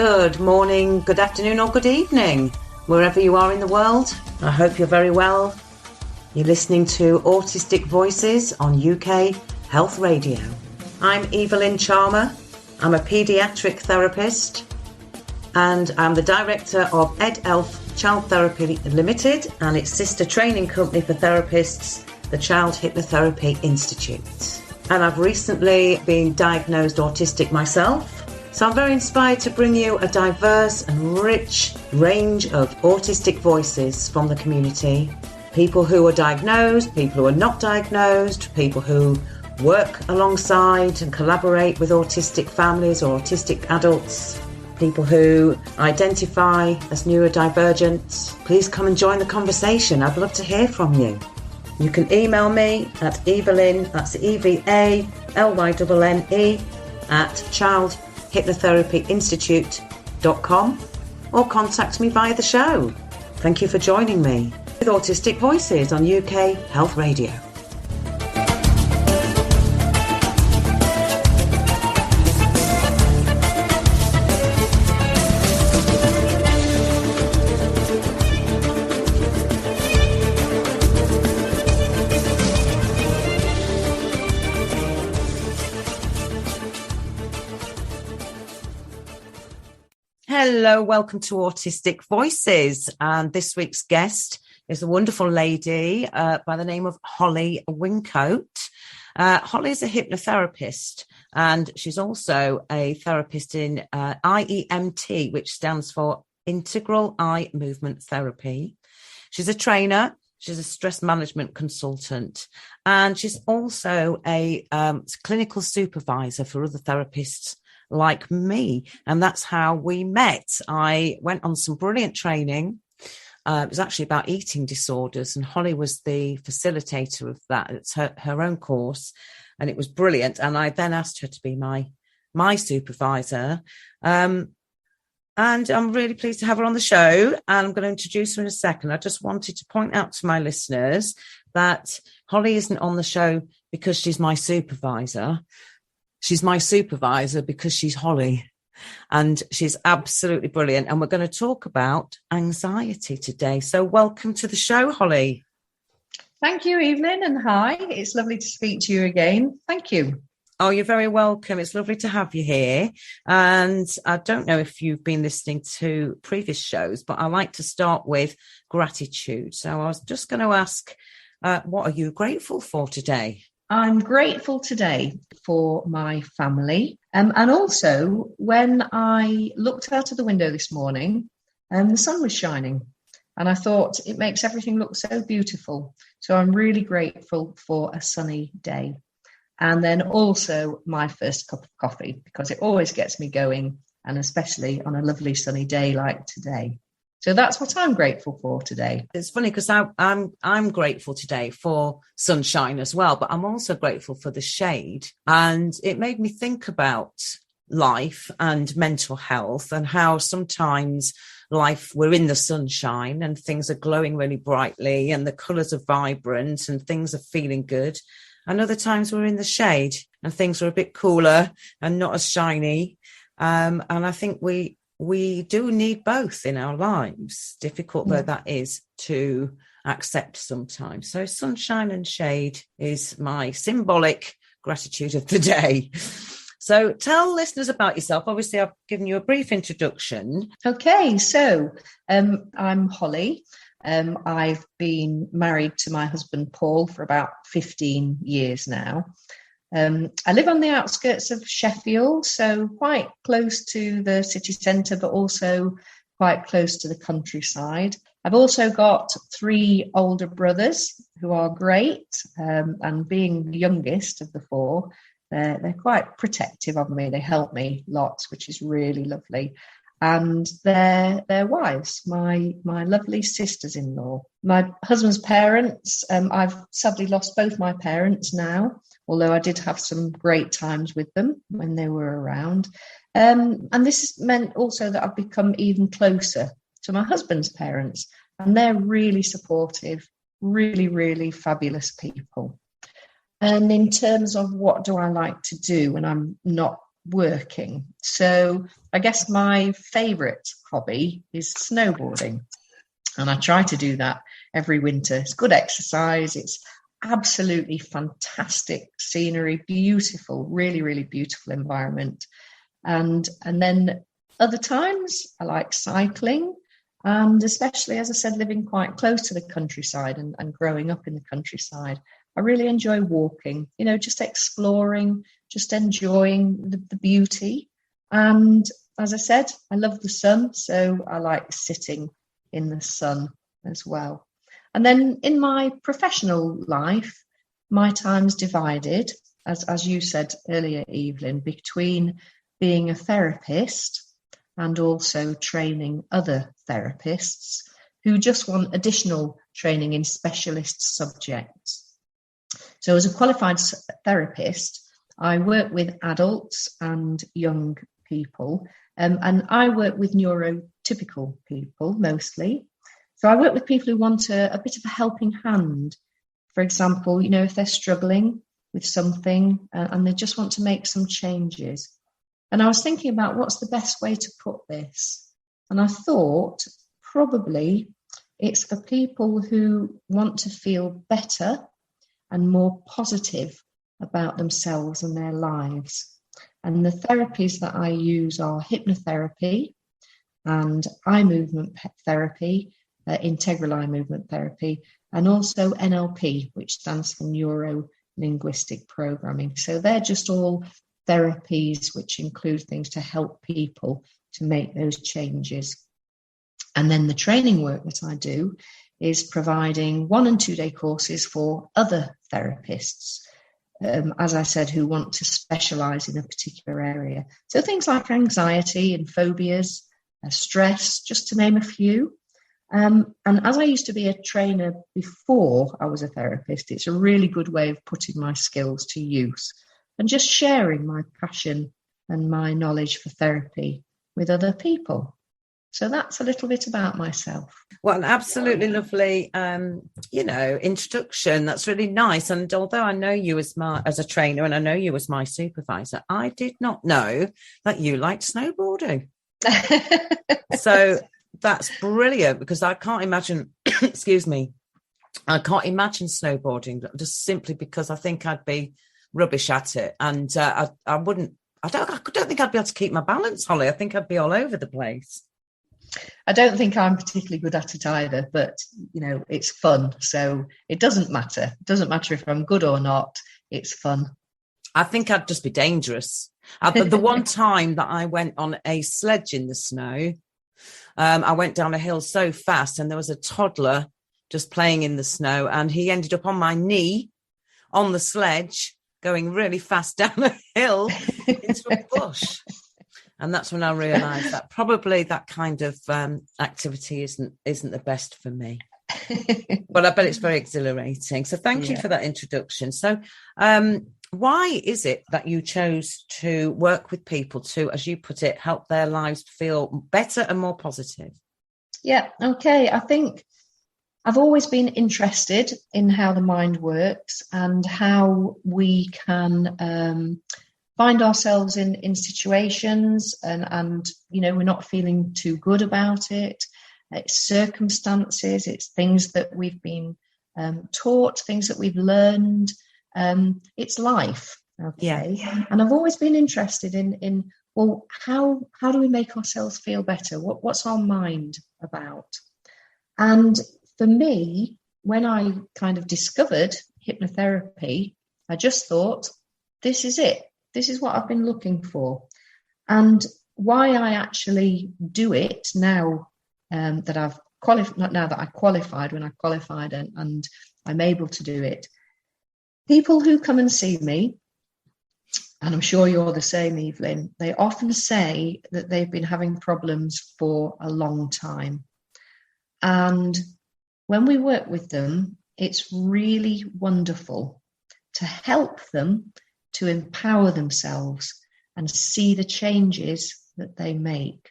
Good morning, good afternoon or good evening, wherever you are in the world. I hope you're very well. You're listening to Autistic Voices on UK Health Radio. I'm Evalynne Charmer. I'm a paediatric therapist and I'm the director of EdElf Child Therapy Limited and its sister training company for therapists, the Child Hypnotherapy Institute. And I've recently been diagnosed autistic myself. So I'm very inspired to bring you a diverse and rich range of autistic voices from the community. People who are diagnosed, people who are not diagnosed, people who work alongside and collaborate with autistic families or autistic adults, people who identify as neurodivergent. Please come and join the conversation. I'd love to hear from you. You can email me at Evalynne, that's EVALYNNE, at childhypnotherapyinstitute.com or contact me via the show. Thank you for joining me with Autistic Voices on UK Health Radio. Hello, welcome to Autistic Voices. And this week's guest is a wonderful lady by the name of Holly Wincote. Holly is a hypnotherapist and she's also a therapist in IEMT, which stands for Integral Eye Movement Therapy. She's a trainer. She's a stress management consultant, and she's also a clinical supervisor for other therapists like me. And that's how we met. I went on some brilliant training. It was actually about eating disorders, and Holly was the facilitator of that. It's her own course, and it was brilliant. And I then asked her to be my supervisor. And I'm really pleased to have her on the show, and I'm going to introduce her in a second. I just wanted to point out to my listeners that Holly isn't on the show because she's my supervisor. She's my supervisor because she's Holly, and she's absolutely brilliant. And we're going to talk about anxiety today. So welcome to the show, Holly. Thank you, Evelyn, and hi. It's lovely to speak to you again. Thank you. Oh, you're very welcome. It's lovely to have you here. And I don't know if you've been listening to previous shows, but I like to start with gratitude. So I was just going to ask, what are you grateful for today? I'm grateful today for my family. And also, when I looked out of the window this morning, the sun was shining. And I thought it makes everything look so beautiful. So I'm really grateful for a sunny day. And then also my first cup of coffee, because it always gets me going, and especially on a lovely sunny day like today. So that's what I'm grateful for today. It's funny because I'm grateful today for sunshine as well, but I'm also grateful for the shade. And it made me think about life and mental health, and how sometimes we're in the sunshine and things are glowing really brightly and the colours are vibrant and things are feeling good. And other times we're in the shade and things are a bit cooler and not as shiny. And I think we do need both in our lives, difficult though that is to accept sometimes. So sunshine and shade is my symbolic gratitude of the day. So tell listeners about yourself. Obviously, I've given you a brief introduction. Okay, so I'm Holly. I've been married to my husband, Paul, for about 15 years now. I live on the outskirts of Sheffield, so quite close to the city centre, but also quite close to the countryside. I've also got 3 older brothers who are great, and being the youngest of the 4, they're quite protective of me. They help me lots, which is really lovely. And their wives, my lovely sisters-in-law. My husband's parents, I've sadly lost both my parents now, although I did have some great times with them when they were around. And this has meant also that I've become even closer to my husband's parents, and they're really supportive, really, really fabulous people. And in terms of what do I like to do when I'm not working. So I guess my favourite hobby is snowboarding. And I try to do that every winter. It's good exercise. It's absolutely fantastic scenery, beautiful, really, really beautiful environment. And then other times I like cycling, and especially, as I said, living quite close to the countryside and growing up in the countryside, I really enjoy walking, just exploring, just enjoying the beauty. And as I said, I love the sun, so I like sitting in the sun as well. And then in my professional life, my time's divided, as you said earlier, Evalynne, between being a therapist and also training other therapists who just want additional training in specialist subjects. So as a qualified therapist, I work with adults and young people, and I work with neurotypical people mostly. So I work with people who want a bit of a helping hand. For example, if they're struggling with something and they just want to make some changes. And I was thinking about what's the best way to put this. And I thought probably it's for people who want to feel better and more positive about themselves and their lives. And the therapies that I use are hypnotherapy and eye movement therapy, integral eye movement therapy, and also NLP, which stands for neuro-linguistic programming. So they're just all therapies which include things to help people to make those changes. And then the training work that I do is providing 1 and 2 day courses for other therapists, as I said, who want to specialise in a particular area. So things like anxiety and phobias, stress, just to name a few. And as I used to be a trainer before I was a therapist, it's a really good way of putting my skills to use and just sharing my passion and my knowledge for therapy with other people. So that's a little bit about myself. Well, an absolutely lovely, introduction. That's really nice. And although I know you as a trainer and I know you as my supervisor, I did not know that you liked snowboarding. So that's brilliant, because I can't imagine, excuse me, I can't imagine snowboarding, just simply because I think I'd be rubbish at it. And I don't think I'd be able to keep my balance, Holly. I think I'd be all over the place. I don't think I'm particularly good at it either, but, it's fun. So it doesn't matter. It doesn't matter if I'm good or not. It's fun. I think I'd just be dangerous. The one time that I went on a sledge in the snow, I went down a hill so fast and there was a toddler just playing in the snow and he ended up on my knee on the sledge going really fast down a hill into a bush. And that's when I realised that probably that kind of activity isn't the best for me. But I bet it's very exhilarating. So thank you for that introduction. So why is it that you chose to work with people to, as you put it, help their lives feel better and more positive? Yeah, okay. I think I've always been interested in how the mind works and how we can find ourselves in situations and we're not feeling too good about it. It's circumstances, it's things that we've been taught, things that we've learned. It's life. Okay. Yeah. And I've always been interested in how do we make ourselves feel better? What's our mind about? And for me, when I kind of discovered hypnotherapy, I just thought, this is it. This is what I've been looking for. And why I actually do it now that I've qualified, not now that I qualified, when I qualified and I'm able to do it. People who come and see me, and I'm sure you're the same, Evalynne, they often say that they've been having problems for a long time. And when we work with them, it's really wonderful to help them to empower themselves and see the changes that they make.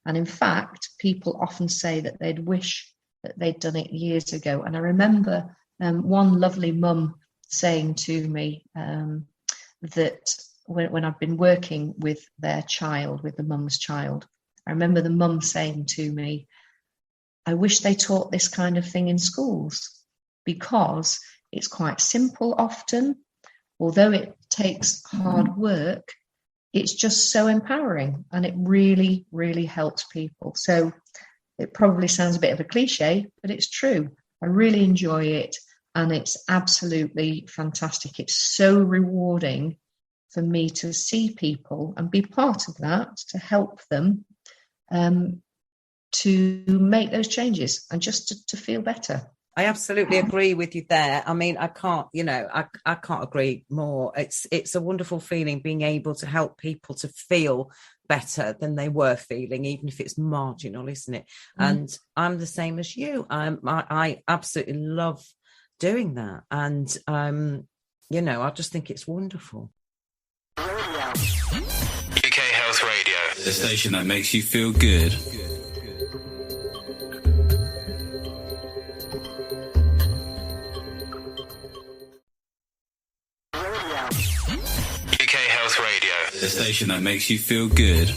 And in fact, people often say that they'd wish that they'd done it years ago. And I remember one lovely mum saying to me that when I've been working with their child, with the mum's child, I remember the mum saying to me, I wish they taught this kind of thing in schools, because it's quite simple often. Although it takes hard work, it's just so empowering, and it really, really helps people. So it probably sounds a bit of a cliche, but it's true. I really enjoy it, and it's absolutely fantastic. It's so rewarding for me to see people and be part of that, to help them to make those changes and just to feel better. I absolutely agree with you there. I mean, I can't agree more. It's a wonderful feeling being able to help people to feel better than they were feeling, even if it's marginal, isn't it? And I'm the same as you. I absolutely love doing that. And, I just think it's wonderful. UK Health Radio, the station that makes you feel good. UK Health Radio, the station that makes you feel good.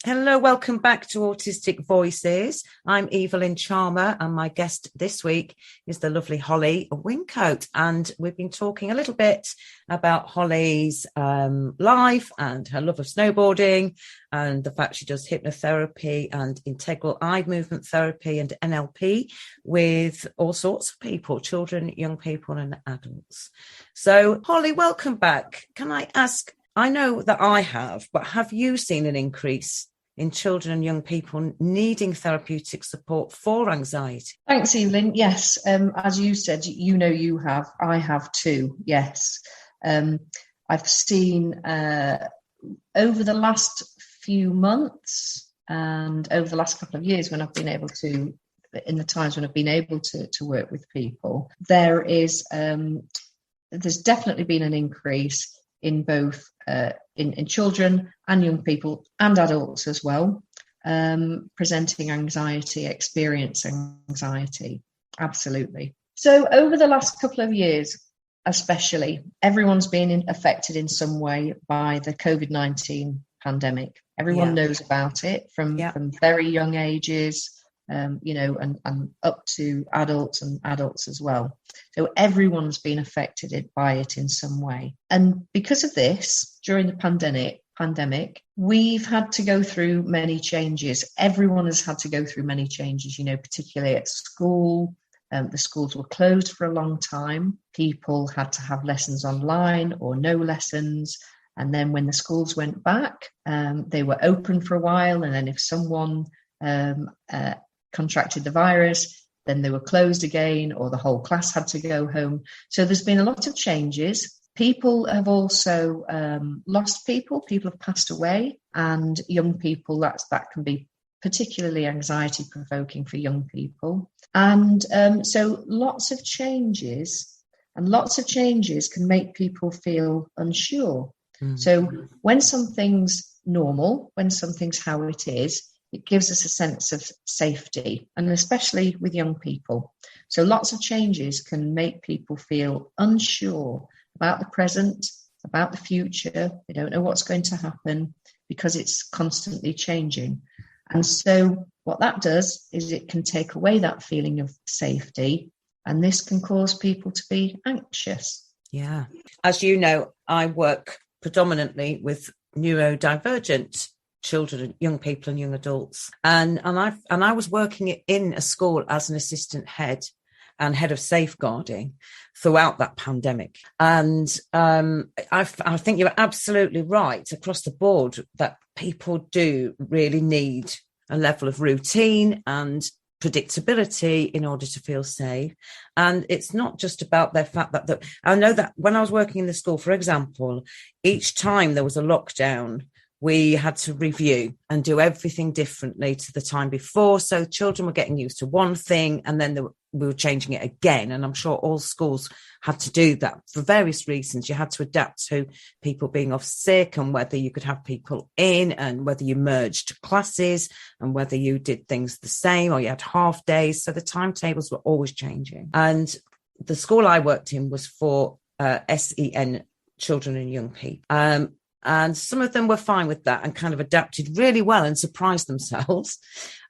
Hello, welcome back to Autistic Voices. I'm Evalynne Charmer, and my guest this week is the lovely Holly Wincote. And we've been talking a little bit about Holly's life and her love of snowboarding, and the fact she does hypnotherapy and integral eye movement therapy and NLP with all sorts of people, children, young people and adults. So, Holly, welcome back. Can I ask, I know that I have, but have you seen an increase in children and young people needing therapeutic support for anxiety? Thanks, Evalynne. Yes, as you said, you have, I have too, yes. I've seen over the last few months and over the last couple of years, when I've been able to, in the times when I've been able to work with people, there's definitely been an increase in both in children and young people and adults as well, presenting anxiety, experiencing anxiety. Absolutely. So over the last couple of years, especially, everyone's been affected in some way by the COVID-19 pandemic. Everyone knows about it from very young ages, and up to adults and adults as well. So everyone's been affected by it in some way. And because of this, during the pandemic, we've had to go through many changes. Everyone has had to go through many changes, particularly at school. The schools were closed for a long time. People had to have lessons online or no lessons. And then when the schools went back, they were open for a while. And then if someone contracted the virus, then they were closed again, or the whole class had to go home. So there's been a lot of changes. People have also lost people. People have passed away, and young people, that can be particularly anxiety provoking for young people. And so lots of changes can make people feel unsure. So when something's normal, when something's how it is, it gives us a sense of safety, and especially with young people. So lots of changes can make people feel unsure about the present, about the future. They don't know what's going to happen because it's constantly changing. And so what that does is it can take away that feeling of safety, and this can cause people to be anxious. Yeah. As you know, I work predominantly with neurodivergent children, young people and young adults. And I was working in a school as an assistant head and head of safeguarding throughout that pandemic. And I think you're absolutely right across the board that people do really need a level of routine and predictability in order to feel safe. And it's not just about the fact that I know that when I was working in the school, for example, each time there was a lockdown, we had to review and do everything differently to the time before. So children were getting used to one thing, and then we were changing it again. And I'm sure all schools had to do that for various reasons. You had to adapt to people being off sick, and whether you could have people in, and whether you merged classes, and whether you did things the same or you had half days. So the timetables were always changing. And the school I worked in was for SEN children and young people. And some of them were fine with that and kind of adapted really well and surprised themselves.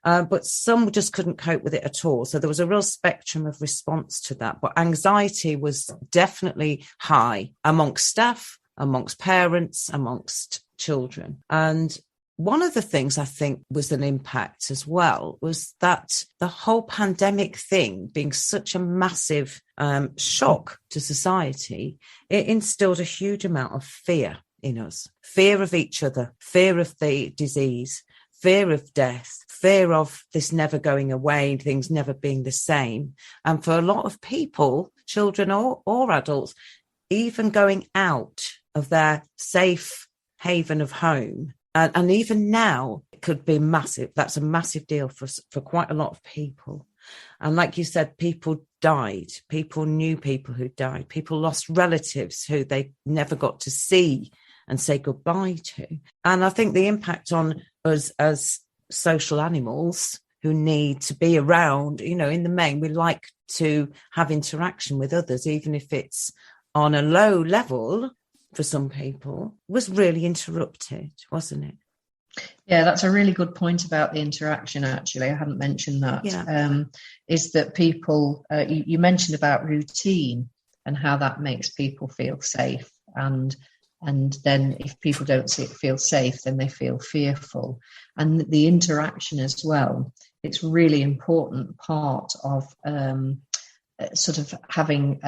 But some just couldn't cope with it at all. So there was a real spectrum of response to that. But anxiety was definitely high amongst staff, amongst parents, amongst children. And one of the things I think was an impact as well was that the whole pandemic thing being such a massive shock to society, it instilled a huge amount of fear in us, fear of each other, fear of the disease, fear of death, fear of this never going away, things never being the same. And for a lot of people, children or adults, even going out of their safe haven of home, and even now, it could be massive. That's a massive deal for quite a lot of people. And like you said, people died. People knew people who died. People lost relatives who they never got to see and say goodbye to. And I think the impact on us as social animals who need to be around, in the main, we like to have interaction with others, even if it's on a low level for some people, was really interrupted, wasn't it? Yeah, that's a really good point about the interaction, actually. I hadn't mentioned that. Yeah. Is that people, you mentioned about routine and how that makes people feel safe. And then if people don't feel safe, then they feel fearful. And the interaction as well, it's a really important part of sort of having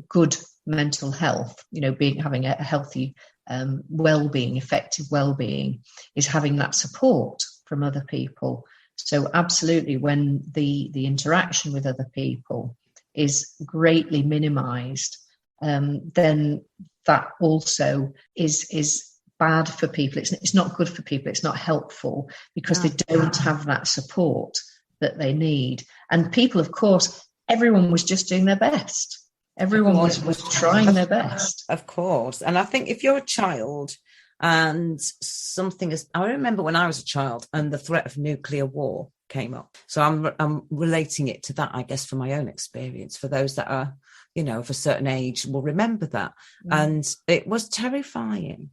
good mental health, having a healthy well-being, effective well-being, is having that support from other people. So absolutely, when the interaction with other people is greatly minimized, then that also is bad for people. It's not good for people. It's not helpful because they don't have that support that they need. And people, of course, everyone was just doing their best. Everyone was trying their best. Of course. And I think if you're a child and I remember when I was a child and the threat of nuclear war came up. So I'm relating it to that, I guess, from my own experience. For those that are, of a certain age will remember that. And it was terrifying.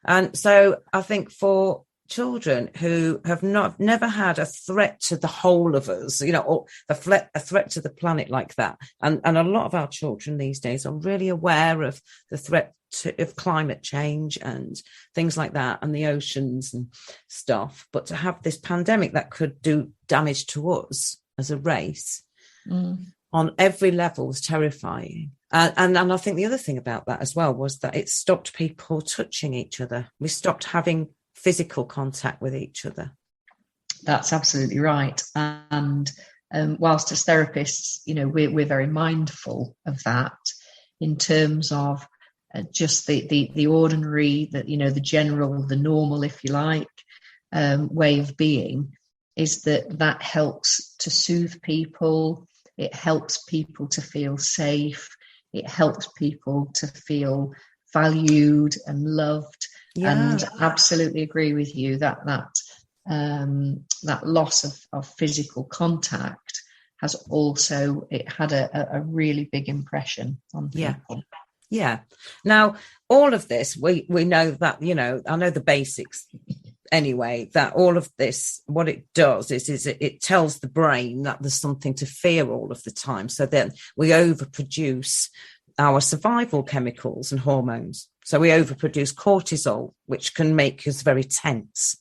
And so I think for children who have never had a threat to the whole of us, or a threat to the planet like that. And a lot of our children these days are really aware of the threat of climate change and things like that, and the oceans and stuff. But to have this pandemic that could do damage to us as a race on every level was terrifying. And I think the other thing about that as well was that it stopped people touching each other. We stopped having physical contact with each other. That's absolutely right. And whilst as therapists, we're very mindful of that in terms of just the ordinary, the general, the normal, if you like, way of being, is that helps to soothe people. It helps people to feel safe. It helps people to feel valued and loved. Yeah. And absolutely agree with you that loss of physical contact has also had a really big impression on people. Yeah. Now, all of this, we know that, I know the basics anyway, that all of this, what it does is it tells the brain that there's something to fear all of the time. So then we overproduce our survival chemicals and hormones. So we overproduce cortisol, which can make us very tense,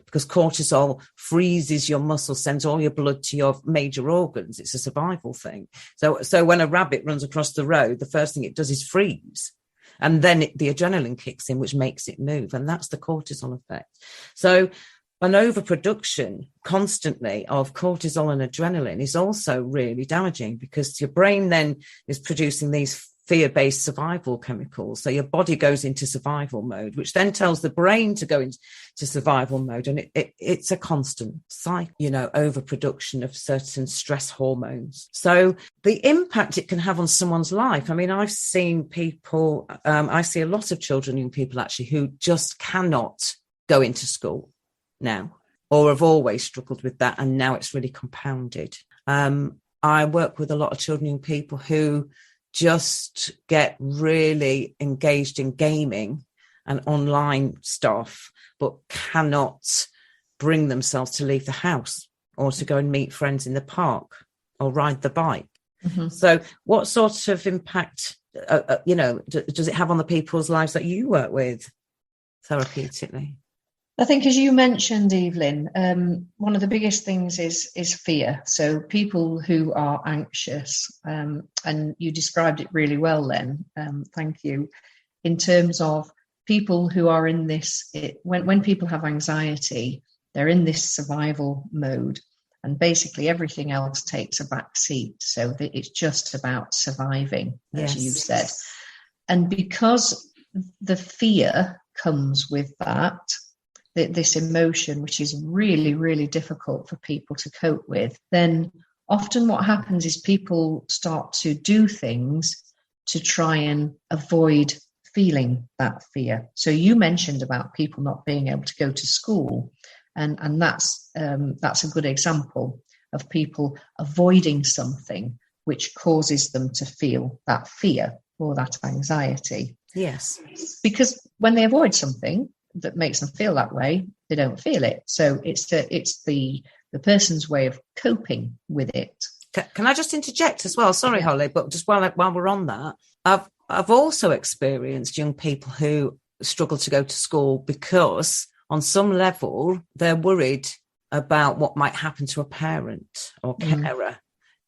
because cortisol freezes your muscles, sends all your blood to your major organs. It's a survival thing. So when a rabbit runs across the road, the first thing it does is freeze. And then the adrenaline kicks in, which makes it move. And that's the cortisol effect. So an overproduction constantly of cortisol and adrenaline is also really damaging, because your brain then is producing these fear-based survival chemicals. So your body goes into survival mode, which then tells the brain to go into survival mode. And it's a constant cycle, overproduction of certain stress hormones. So the impact it can have on someone's life. I mean, I've seen people, I see a lot of children, young people actually, who just cannot go into school now, or have always struggled with that. And now it's really compounded. I work with a lot of children, young people who just get really engaged in gaming and online stuff, but cannot bring themselves to leave the house or to go and meet friends in the park or ride the bike. Mm-hmm. So what sort of impact, does it have on the people's lives that you work with therapeutically? I think, as you mentioned, Evalynne, one of the biggest things is fear. So people who are anxious, and you described it really well then, thank you, in terms of people who are in this, when people have anxiety, they're in this survival mode, and basically everything else takes a back seat. So it's just about surviving, as you said. And because the fear comes with that, this emotion, which is really, really difficult for people to cope with, then often what happens is people start to do things to try and avoid feeling that fear. So you mentioned about people not being able to go to school, and that's a good example of people avoiding something which causes them to feel that fear or that anxiety. Yes. Because when they avoid something that makes them feel that way, they don't feel it. So it's the person's way of coping with it. Can I just interject as well? Sorry, Holly, but just while we're on that, I've also experienced young people who struggle to go to school because on some level they're worried about what might happen to a parent or carer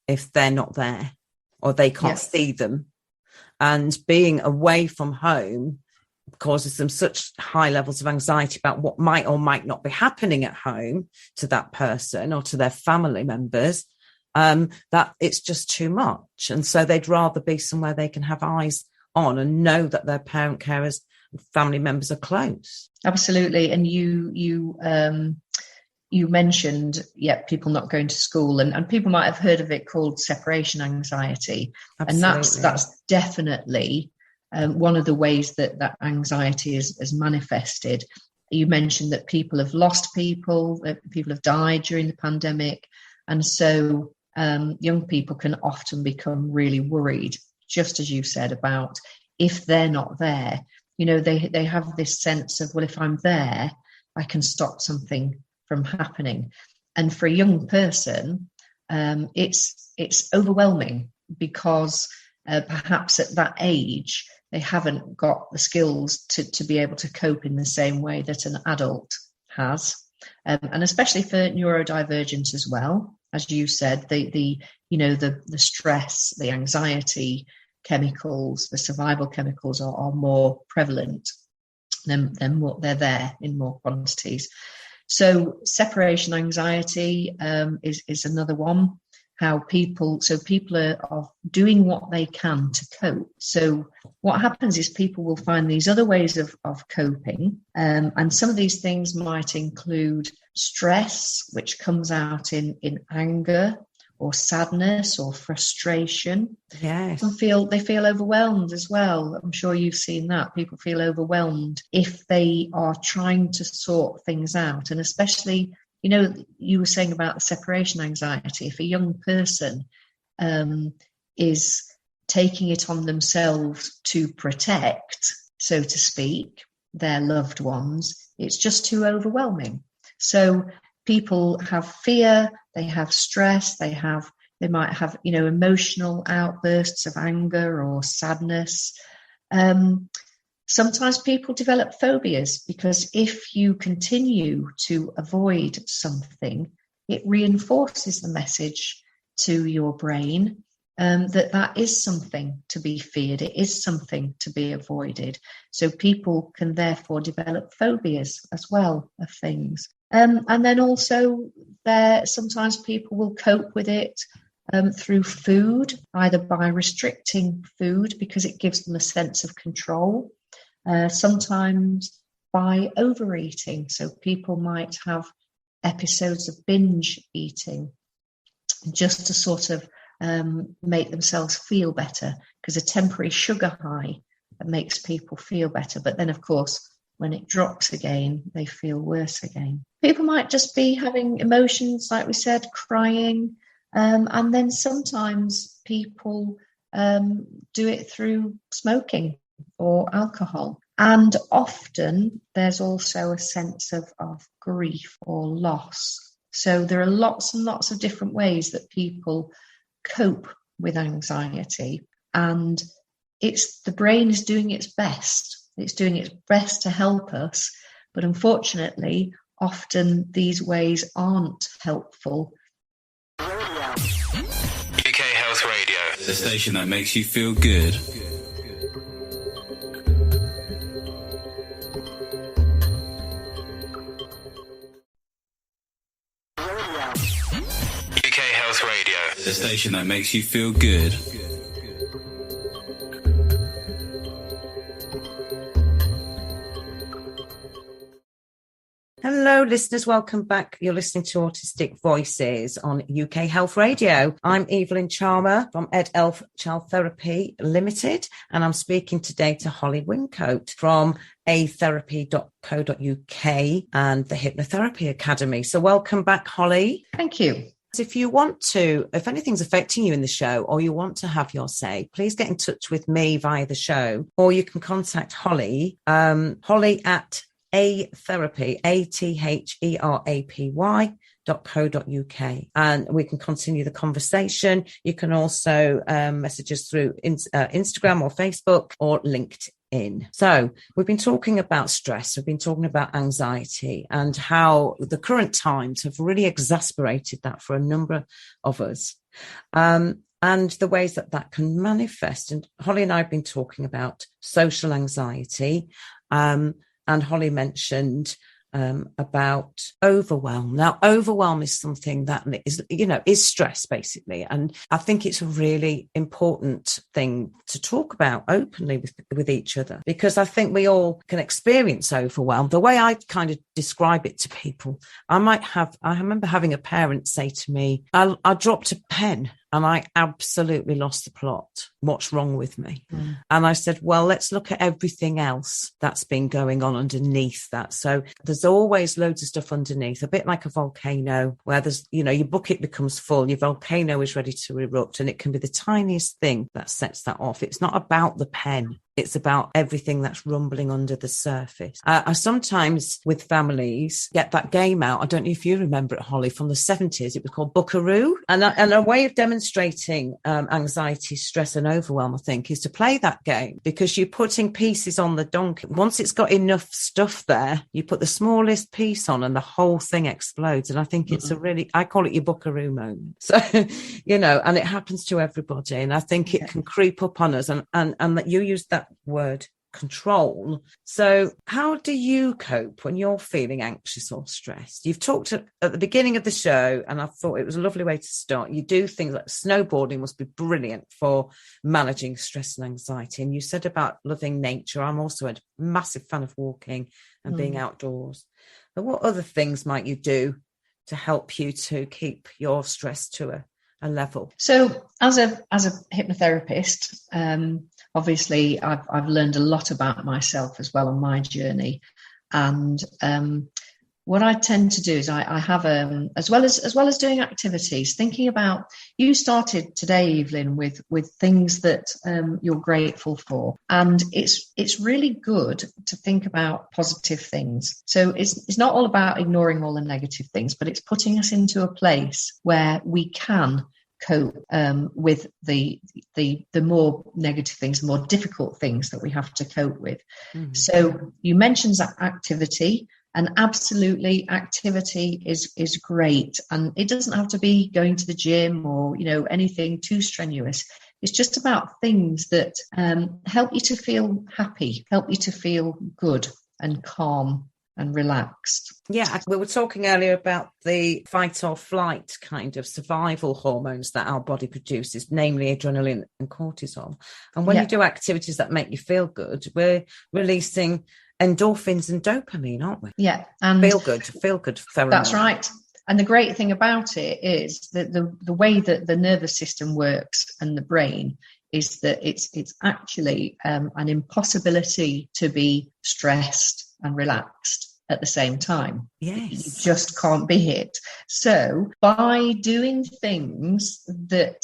if they're not there or they can't see them. And being away from home causes them such high levels of anxiety about what might or might not be happening at home to that person or to their family members, that it's just too much. And so they'd rather be somewhere they can have eyes on and know that their parent carers and family members are close. Absolutely. And you mentioned, people not going to school, and people might have heard of it called separation anxiety. Absolutely. And that's definitely one of the ways that anxiety is manifested. You mentioned that people have lost people have died during the pandemic. And so young people can often become really worried, just as you said, about if they're not there. They have this sense of, well, if I'm there, I can stop something from happening. And for a young person, it's overwhelming because perhaps at that age, they haven't got the skills to be able to cope in the same way that an adult has. And especially for neurodivergent as well, as you said, the stress, the anxiety chemicals, the survival chemicals are more prevalent. They're there in more quantities. So separation anxiety is another one. How people are doing what they can to cope. So what happens is people will find these other ways of coping. And some of these things might include stress, which comes out in anger or sadness or frustration. Yes. They feel overwhelmed as well. I'm sure you've seen that. People feel overwhelmed if they are trying to sort things out. And especially, you were saying about the separation anxiety. If a young person is taking it on themselves to protect, so to speak, their loved ones, it's just too overwhelming. So people have fear, they have stress, they might have, emotional outbursts of anger or sadness. Sometimes people develop phobias because if you continue to avoid something, it reinforces the message to your brain that is something to be feared. It is something to be avoided. So people can therefore develop phobias as well of things. And then also sometimes people will cope with it through food, either by restricting food because it gives them a sense of control, sometimes by overeating. So people might have episodes of binge eating just to sort of make themselves feel better, because a temporary sugar high makes people feel better. But then, of course, when it drops again, they feel worse again. People might just be having emotions, like we said, crying. And then sometimes people do it through smoking or alcohol. And often there's also a sense of grief or loss. So there are lots and lots of different ways that people cope with anxiety. And the brain is doing its best. It's doing its best to help us. But unfortunately, often these ways aren't helpful. UK Health Radio, the station that makes you feel good. UK Health Radio, the station that makes you feel good. Hello, listeners. Welcome back. You're listening to Autistic Voices on UK Health Radio. I'm Evalynne Charmer from EdElf Child Therapy Limited, and I'm speaking today to Holly Wincote from atherapy.co.uk and the Hypnotherapy Academy. So welcome back, Holly. Thank you. If you want to, if anything's affecting you in the show or you want to have your say, please get in touch with me via the show, or you can contact Holly, Holly at atherapy, atherapy.co.uk, and we can continue the conversation. You can also message us through Instagram or Facebook or LinkedIn. So we've been talking about stress, we've been talking about anxiety, and how the current times have really exacerbated that for a number of us, and the ways that can manifest. And Holly and I have been talking about social anxiety, and Holly mentioned about overwhelm. Now, overwhelm is something that is stress, basically. And I think it's a really important thing to talk about openly with each other, because I think we all can experience overwhelm. The way I kind of describe it to people, I remember having a parent say to me, I dropped a pen and I absolutely lost the plot. What's wrong with me? Mm. And I said, well, let's look at everything else that's been going on underneath that. So there's always loads of stuff underneath, a bit like a volcano, where there's, your bucket becomes full, your volcano is ready to erupt, and it can be the tiniest thing that sets that off. It's not about the pen. It's about everything that's rumbling under the surface. I sometimes, with families, get that game out. I don't know if you remember it, Holly, from the 70s. It was called Buckaroo. And a way of demonstrating anxiety, stress and overwhelm, I think, is to play that game, because you're putting pieces on the donkey. Once it's got enough stuff there, you put the smallest piece on and the whole thing explodes. And I think it's I call it your Buckaroo moment. So, and it happens to everybody. And I think it can creep up on us, and that you use that word control. So how do you cope when you're feeling anxious or stressed? You've talked at the beginning of the show, and I thought it was a lovely way to start. You do things like snowboarding must be brilliant for managing stress and anxiety. And you said about loving nature. I'm also a massive fan of walking and being outdoors. But what other things might you do to help you to keep your stress to a level? So as a hypnotherapist, obviously I've learned a lot about myself as well on my journey. And what I tend to do is I have as well as doing activities, thinking about, you started today, Evalynne, with things that you're grateful for, and it's really good to think about positive things. So it's not all about ignoring all the negative things, but it's putting us into a place where we can cope with the more negative things, the more difficult things that we have to cope with. Mm-hmm. So you mentioned that activity, and absolutely activity is great, and it doesn't have to be going to the gym or anything too strenuous. It's just about things that help you to feel happy, help you to feel good and calm and relaxed. Yeah, we were talking earlier about the fight or flight kind of survival hormones that our body produces, namely adrenaline and cortisol. And when you do activities that make you feel good, we're releasing endorphins and dopamine, aren't we? Yeah. And feel good pheromone. That's right. And the great thing about it is that the way that the nervous system works and the brain is that it's actually an impossibility to be stressed and relaxed at the same time. Yes. You just can't be it. So by doing things that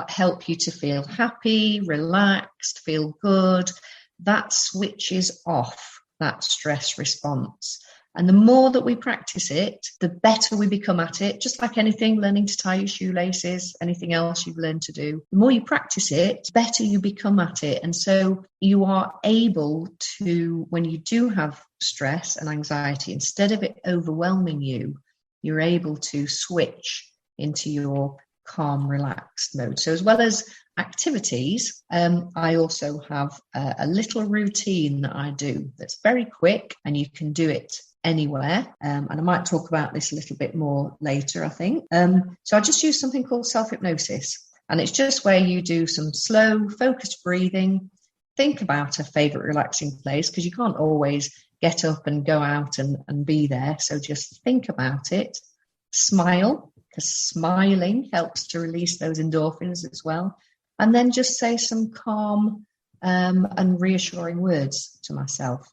help you to feel happy, relaxed, feel good, that switches off that stress response. And the more that we practice it, the better we become at it. Just like anything, learning to tie your shoelaces, anything else you've learned to do. The more you practice it, the better you become at it. And so you are able to, when you do have stress and anxiety, instead of it overwhelming you, you're able to switch into your calm, relaxed mode. So as well as activities, I also have a little routine that I do that's very quick, and you can do it anywhere. And I might talk about this a little bit more later, I think. So I just use something called self-hypnosis. And it's just where you do some slow, focused breathing. Think about a favorite relaxing place, because you can't always get up and go out and be there. So just think about it. Smile, because smiling helps to release those endorphins as well. And then just say some calm and reassuring words to myself.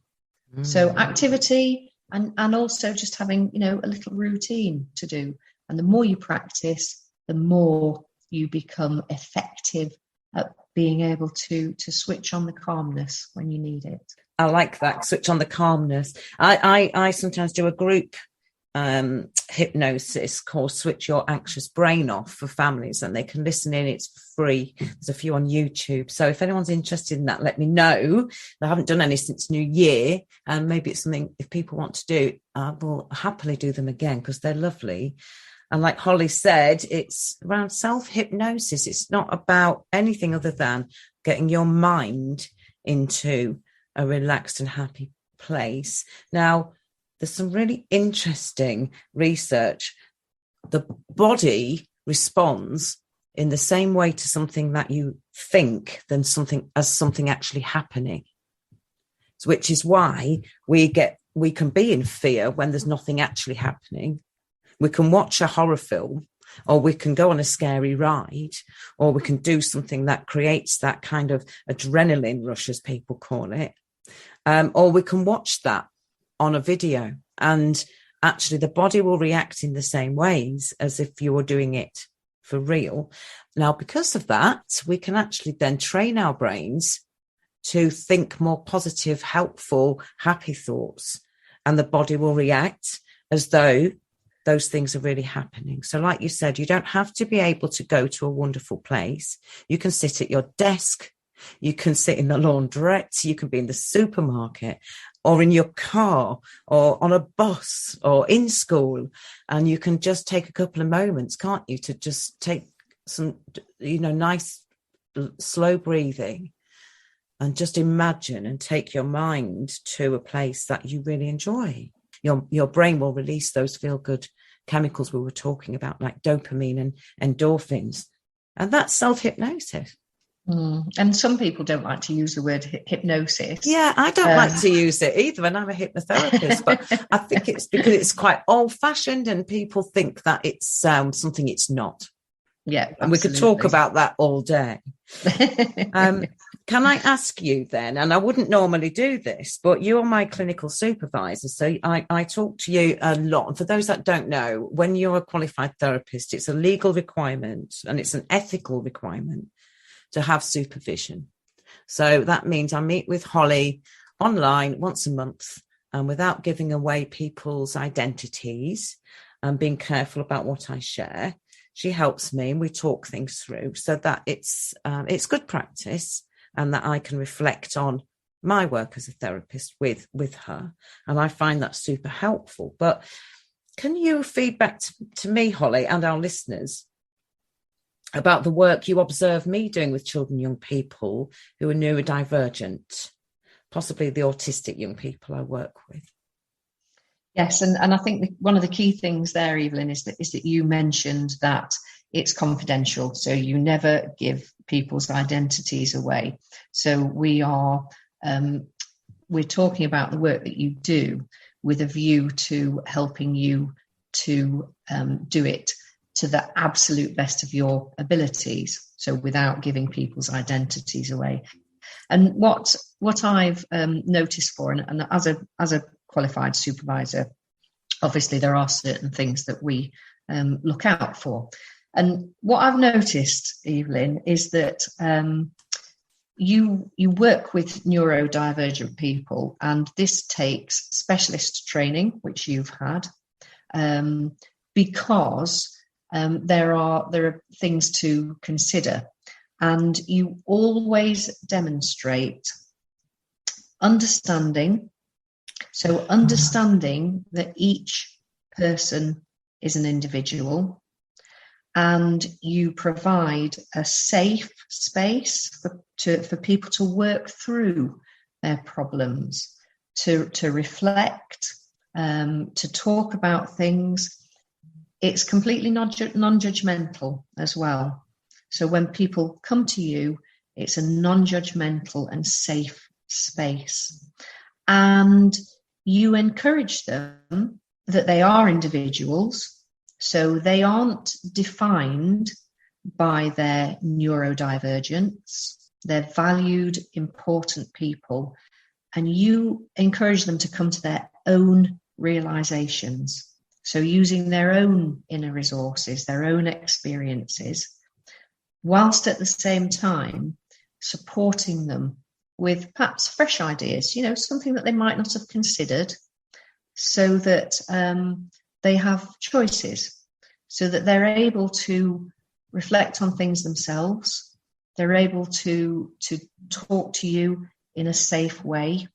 So activity, and also just having, a little routine to do. And the more you practice, the more you become effective at being able to switch on the calmness when you need it. I like that, switch on the calmness. I sometimes do a group hypnosis called Switch Your Anxious Brain Off for families, and they can listen in. It's free. There's a few on YouTube. So if anyone's interested in that, let me know. I haven't done any since New Year, and maybe it's something, if people want to do, I will happily do them again, because they're lovely. And like Holly said, it's around self-hypnosis. It's not about anything other than getting your mind into a relaxed and happy place. Now, there's some really interesting research. The body responds in the same way to something that you think than something actually happening, which is why we can be in fear when there's nothing actually happening. We can watch a horror film, or we can go on a scary ride, or we can do something that creates that kind of adrenaline rush, as people call it, or we can watch that on a video, and actually the body will react in the same ways as if you were doing it for real. Now, because of that, we can actually then train our brains to think more positive, helpful, happy thoughts, and the body will react as though those things are really happening. So like you said, you don't have to be able to go to a wonderful place. You can sit at your desk, you can sit in the laundrette, you can be in the supermarket, or in your car, or on a bus, or in school, and you can just take a couple of moments, can't you, to just take some, nice slow breathing, and just imagine and take your mind to a place that you really enjoy. Your brain will release those feel-good chemicals we were talking about, like dopamine and endorphins, and that's self-hypnosis. And some people don't like to use the word hypnosis. Yeah, I don't like to use it either, and I'm a hypnotherapist, but I think it's because it's quite old-fashioned and people think that it's something it's not. Yeah, and we could talk about that all day. Can I ask you then, and I wouldn't normally do this, but you are my clinical supervisor, so I talk to you a lot. And for those that don't know, when you're a qualified therapist, it's a legal requirement and it's an ethical requirement to have supervision. So that means I meet with Holly online once a month, and without giving away people's identities and being careful about what I share, she helps me and we talk things through so that it's good practice, and that I can reflect on my work as a therapist with her. And I find that super helpful. But can you feedback to me, Holly, and our listeners about the work you observe me doing with children, young people who are neurodivergent, possibly the autistic young people I work with? Yes, and I think one of the key things there, Evalynne, is that you mentioned that it's confidential, so you never give people's identities away. So we're talking about the work that you do with a view to helping you to do it to the absolute best of your abilities, so without giving people's identities away. And what I've noticed and as a qualified supervisor, obviously there are certain things that we look out for. And what I've noticed, Evalynne, is that you work with neurodivergent people, and this takes specialist training, which you've had, because there are things to consider, and you always demonstrate understanding. So understanding that each person is an individual, and you provide a safe space for people to work through their problems, to reflect, to talk about things. It's completely non-judgmental as well. So when people come to you, it's a non-judgmental and safe space. And you encourage them that they are individuals, so they aren't defined by their neurodivergence. They're valued, important people, and you encourage them to come to their own realizations. So using their own inner resources, their own experiences, whilst at the same time supporting them with perhaps fresh ideas, something that they might not have considered, so that they have choices, so that they're able to reflect on things themselves. They're able to talk to you in a safe way,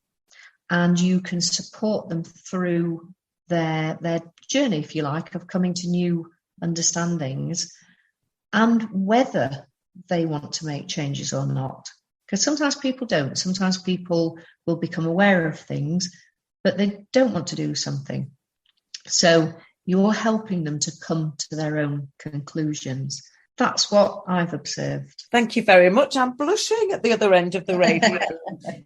and you can support them through their journey, if you like, of coming to new understandings, and whether they want to make changes or not. Because sometimes people don't. Sometimes people will become aware of things, but they don't want to do something. So you're helping them to come to their own conclusions. That's what I've observed. Thank you very much. I'm blushing at the other end of the radio.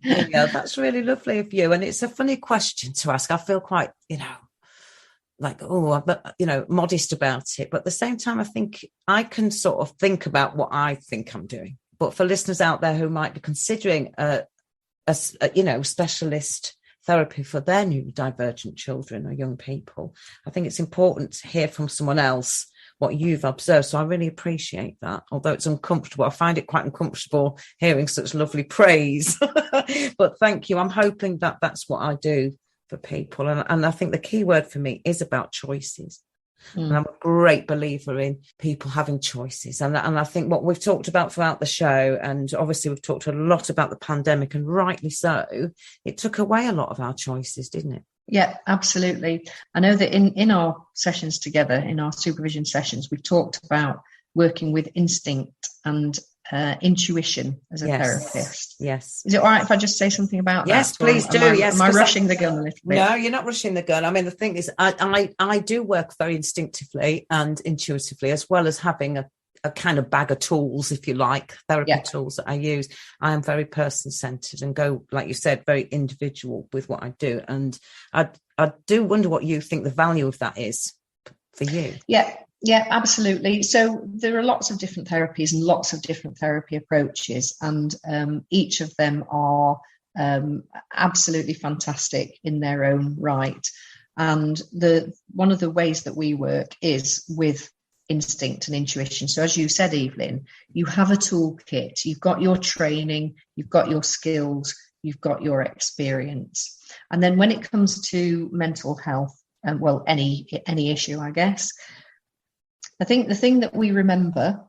Yeah, that's really lovely of you. And it's a funny question to ask. I feel quite, modest about it. But at the same time, I think I can sort of think about what I think I'm doing. But for listeners out there who might be considering a specialist therapy for their neurodivergent children or young people, I think it's important to hear from someone else what you've observed. So I really appreciate that. Although it's uncomfortable, I find it quite uncomfortable hearing such lovely praise. But thank you. I'm hoping that that's what I do for people. And I think the key word for me is about choices. And I'm a great believer in people having choices. And I think what we've talked about throughout the show, and obviously we've talked a lot about the pandemic, and rightly so, it took away a lot of our choices, didn't it? Yeah, absolutely. I know that in our sessions together, in our supervision sessions, we've talked about working with instinct and intuition as a therapist. Yes. Is it all right if I just say something about that? Yes, please do. Am I rushing the gun a little bit? No, you're not rushing the gun. I mean, the thing is, I do work very instinctively and intuitively, as well as having a kind of bag of tools, if you like, therapy tools that I use. I am very person-centered and go, like you said, very individual with what I do. And I do wonder what you think the value of that is for you. Yeah, absolutely. So there are lots of different therapies and lots of different therapy approaches, and each of them are absolutely fantastic in their own right. And one of the ways that we work is with instinct and intuition. So as you said, Evalynne, you have a toolkit, you've got your training, you've got your skills, you've got your experience. And then when it comes to mental health, any issue, I guess, I think the thing that we remember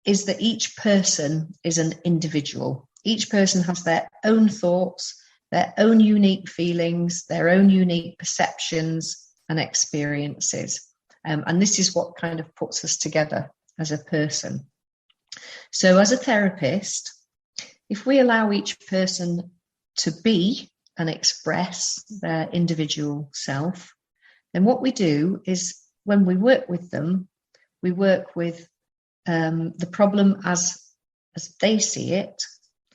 is that each person is an individual. Each person has their own thoughts, their own unique feelings, their own unique perceptions and experiences. And this is what kind of puts us together as a person. So as a therapist, if we allow each person to be and express their individual self, then what we do is when we work with them, we work with the problem as they see it.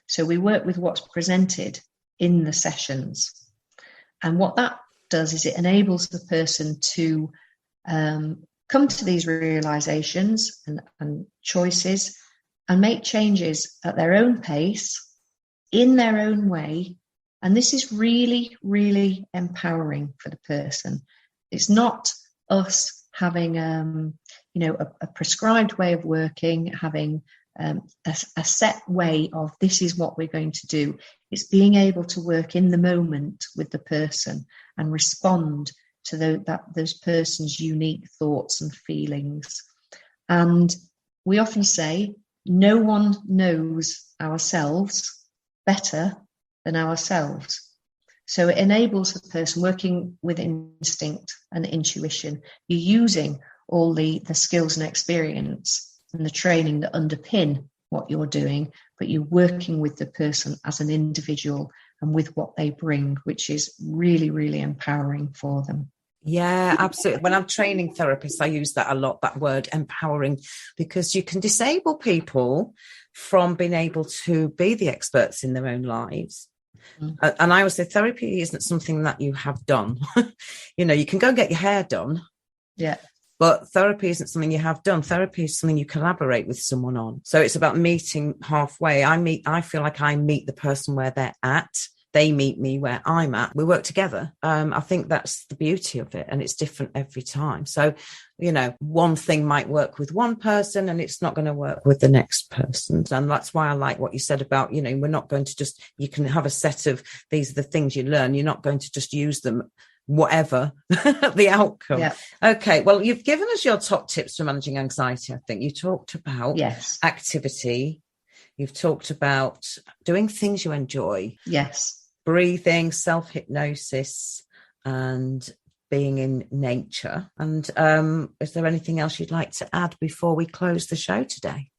So we work with what's presented in the sessions. And what that does is it enables the person to come to these realizations and choices and make changes at their own pace, in their own way. And this is really, really empowering for the person. It's not us having, a prescribed way of working, having a set way of this is what we're going to do. It's being able to work in the moment with the person and respond to those person's unique thoughts and feelings. And we often say, no one knows ourselves better than ourselves. So it enables the person working with instinct and intuition. You're using all the skills and experience and the training that underpin what you're doing, but you're working with the person as an individual and with what they bring, which is really, really empowering for them. Yeah, absolutely. When I'm training therapists, I use that a lot, that word empowering, because you can disable people from being able to be the experts in their own lives. Mm. And I would say therapy isn't something that you have done. You can go and get your hair done. Yeah. But therapy isn't something you have done. Therapy is something you collaborate with someone on. So it's about meeting halfway. I feel like I meet the person where they're at. They meet me where I'm at. We work together. I think that's the beauty of it. And it's different every time. So, one thing might work with one person and it's not going to work with the next person. And that's why I like what you said about, we're not going to you can have a set of, these are the things you learn. You're not going to just use them, whatever the outcome. Yeah. Okay. Well, you've given us your top tips for managing anxiety. I think you talked about activity. You've talked about doing things you enjoy. Yes. Breathing, self-hypnosis, and being in nature. And is there anything else you'd like to add before we close the show today?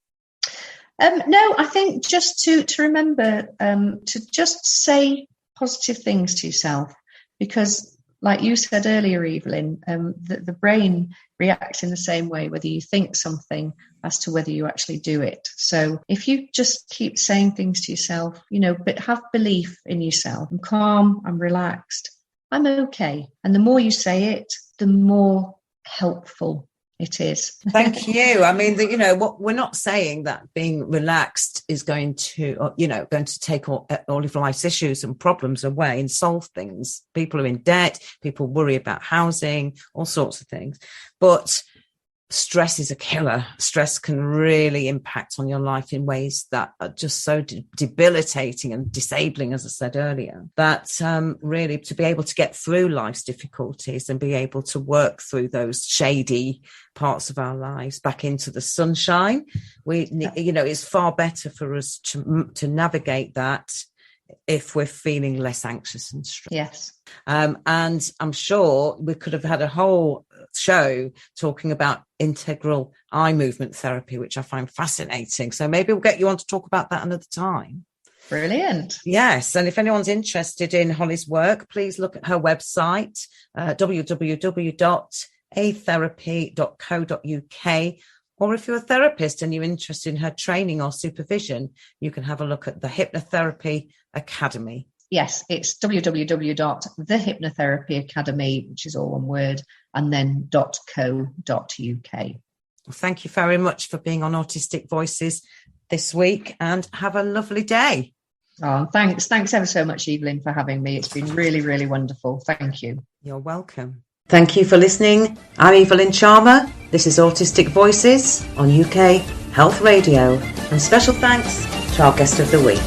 No, I think just to remember to just say positive things to yourself, because like you said earlier, Evalynne, the brain reacts in the same way, whether you think something as to whether you actually do it. So if you just keep saying things to yourself, but have belief in yourself. I'm calm, I'm relaxed, I'm okay. And the more you say it, the more helpful it is. Thank you. I mean, what we're not saying that being relaxed is going to take all of life's issues and problems away and solve things. People are in debt. People worry about housing, all sorts of things. But stress is a killer. Stress can really impact on your life in ways that are just so debilitating and disabling, as I said earlier, that really to be able to get through life's difficulties and be able to work through those shady parts of our lives back into the sunshine, it's far better for us to navigate that if we're feeling less anxious and stressed. Yes. And I'm sure we could have had a whole show talking about integral eye movement therapy, which I find fascinating. So maybe we'll get you on to talk about that another time. Brilliant. Yes. And if anyone's interested in Holly's work, please look at her website, www.atherapy.co.uk. Or if you're a therapist and you're interested in her training or supervision, you can have a look at the Hypnotherapy Academy. Yes, it's www.thehypnotherapyacademy, which is all one word, and then .co.uk. Thank you very much for being on Autistic Voices this week, and have a lovely day. Oh, thanks ever so much, Evalynne, for having me. It's been really, really wonderful. Thank you. You're welcome. Thank you for listening. I'm Evalynne Charmer. This is Autistic Voices on UK Health Radio. And special thanks to our guest of the week.